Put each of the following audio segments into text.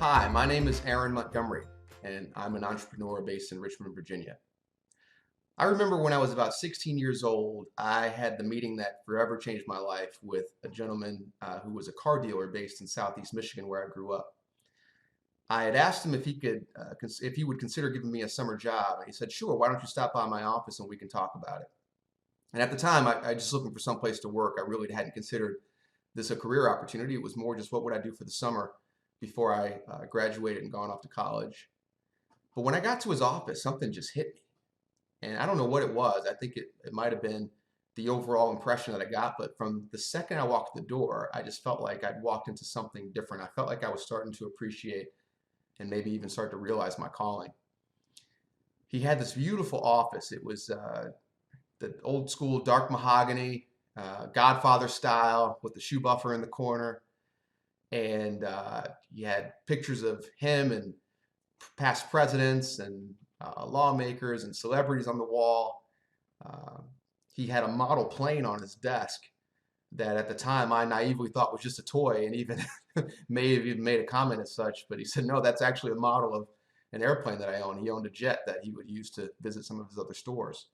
Hi, my name is Aaron Montgomery, and I'm an entrepreneur based in Richmond, Virginia. I remember when I was about 16 years old, I had the meeting that forever changed my life with a gentleman who was a car dealer based in Southeast Michigan, where I grew up. I had asked him if he would consider giving me a summer job, and he said, "Sure. Why don't you stop by my office and we can talk about it?" And at the time, I just looking for some place to work. I really hadn't considered this a career opportunity. It was more just what would I do for the summer before I graduated and gone off to college. But when I got to his office, something just hit me. And I don't know what it was. I think it might have been the overall impression that I got. But from the second I walked the door, I just felt like I'd walked into something different. I felt like I was starting to appreciate and maybe even start to realize my calling. He had this beautiful office. It was the old school dark mahogany, Godfather style with the shoe buffer in the corner. And he had pictures of him and past presidents and lawmakers and celebrities on the wall. Uh, he had a model plane on his desk that at the time I naively thought was just a toy, and even may have even made a comment as such. But he said, no, that's actually a model of an airplane that I own. He owned a jet that he would use to visit some of his other stores.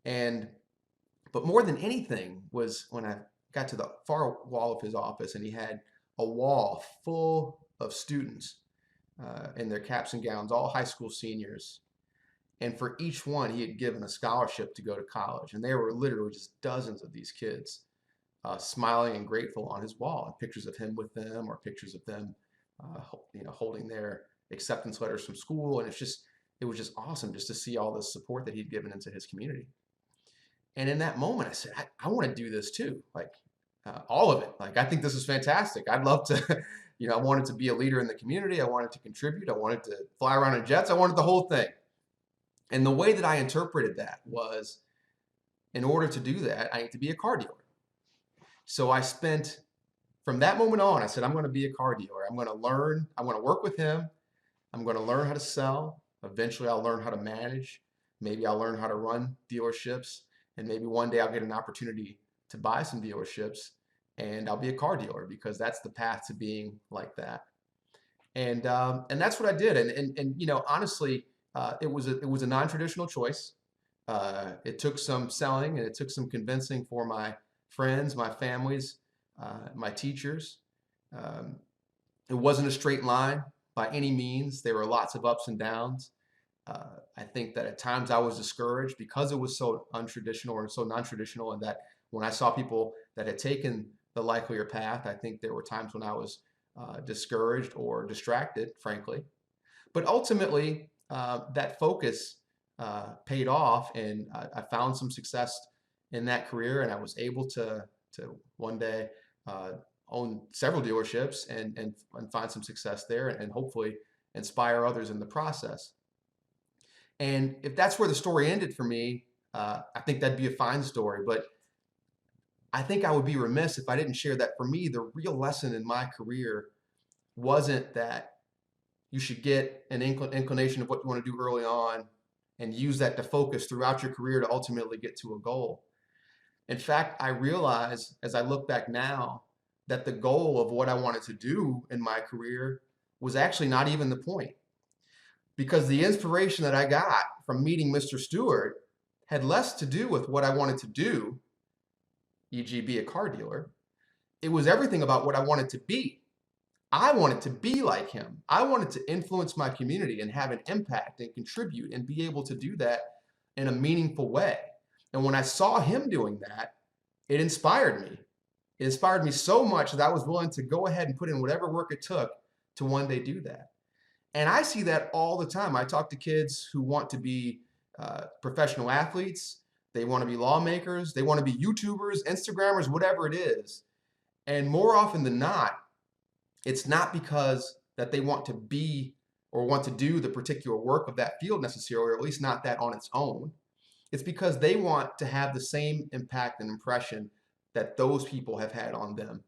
And but more than anything was when I got to the far wall of his office, and he had a wall full of students in their caps and gowns, all high school seniors. And for each one, he had given a scholarship to go to college. And there were literally just dozens of these kids smiling and grateful on his wall, and pictures of him with them, or pictures of them, holding their acceptance letters from school. And it was just awesome just to see all this support that he'd given into his community. And in that moment, I said, I want to do this too. Like all of it. Like, I think this is fantastic. I'd love to, I wanted to be a leader in the community. I wanted to contribute. I wanted to fly around in jets. I wanted the whole thing. And the way that I interpreted that was, in order to do that, I need to be a car dealer. So I spent, from that moment on, I said, I'm going to be a car dealer. I'm going to learn. I'm going to work with him. I'm going to learn how to sell. Eventually, I'll learn how to manage. Maybe I'll learn how to run dealerships. And maybe one day I'll get an opportunity to buy some dealerships, and I'll be a car dealer, because that's the path to being like that. And that's what I did. And honestly, it was a non-traditional choice. It took some selling, and it took some convincing for my friends, my families, my teachers. Um, it wasn't a straight line by any means. There were lots of ups and downs. I think that at times I was discouraged because it was so untraditional or so non-traditional, and that when I saw people that had taken the likelier path, I think there were times when I was discouraged or distracted, frankly. But ultimately, that focus paid off, and I found some success in that career, and I was able to one day own several dealerships and find some success there, and hopefully inspire others in the process. And if that's where the story ended for me, I think that'd be a fine story. But I think I would be remiss if I didn't share that for me, the real lesson in my career wasn't that you should get an inclination of what you want to do early on and use that to focus throughout your career to ultimately get to a goal. In fact, I realize as I look back now that the goal of what I wanted to do in my career was actually not even the point, because the inspiration that I got from meeting Mr. Stewart had less to do with what I wanted to do, e.g., be a car dealer. It was everything about what I wanted to be. I wanted to be like him. I wanted to influence my community and have an impact and contribute and be able to do that in a meaningful way. And when I saw him doing that, it inspired me. It inspired me so much that I was willing to go ahead and put in whatever work it took to one day do that. And I see that all the time. I talk to kids who want to be professional athletes. They want to be lawmakers. They want to be YouTubers, Instagrammers, whatever it is. And more often than not, it's not because that they want to be or want to do the particular work of that field necessarily, or at least not that on its own. It's because they want to have the same impact and impression that those people have had on them.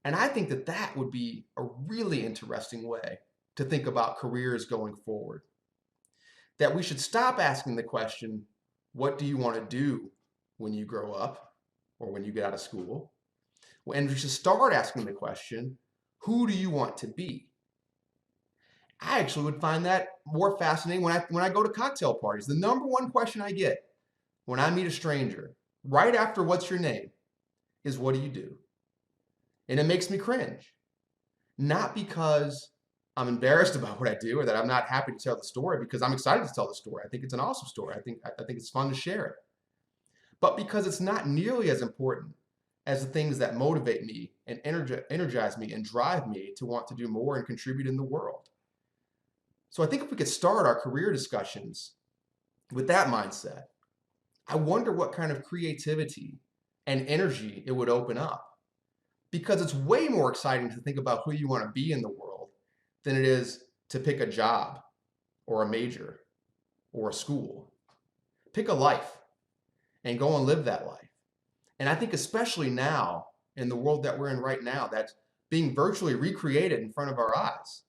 And I think that that would be a really interesting way to think about careers going forward. That we should stop asking the question, what do you want to do when you grow up or when you get out of school? And we should start asking the question, who do you want to be? I actually would find that more fascinating when I go to cocktail parties. The number one question I get when I meet a stranger, right after "What's your name?" is "What do you do?" And it makes me cringe. Not because I'm embarrassed about what I do or that I'm not happy to tell the story, because I'm excited to tell the story. I think it's an awesome story. I think it's fun to share it. But because it's not nearly as important as the things that motivate me and energize me and drive me to want to do more and contribute in the world. So I think if we could start our career discussions with that mindset, I wonder what kind of creativity and energy it would open up. Because it's way more exciting to think about who you want to be in the world than it is to pick a job or a major or a school. Pick a life and go and live that life. And I think especially now, in the world that we're in right now, that's being virtually recreated in front of our eyes,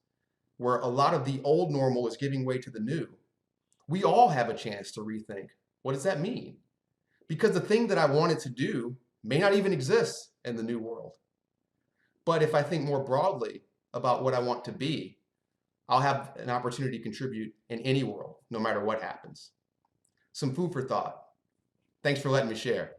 where a lot of the old normal is giving way to the new, we all have a chance to rethink, what does that mean? Because the thing that I wanted to do may not even exist in the new world. But if I think more broadly about what I want to be, I'll have an opportunity to contribute in any world, no matter what happens. Some food for thought. Thanks for letting me share.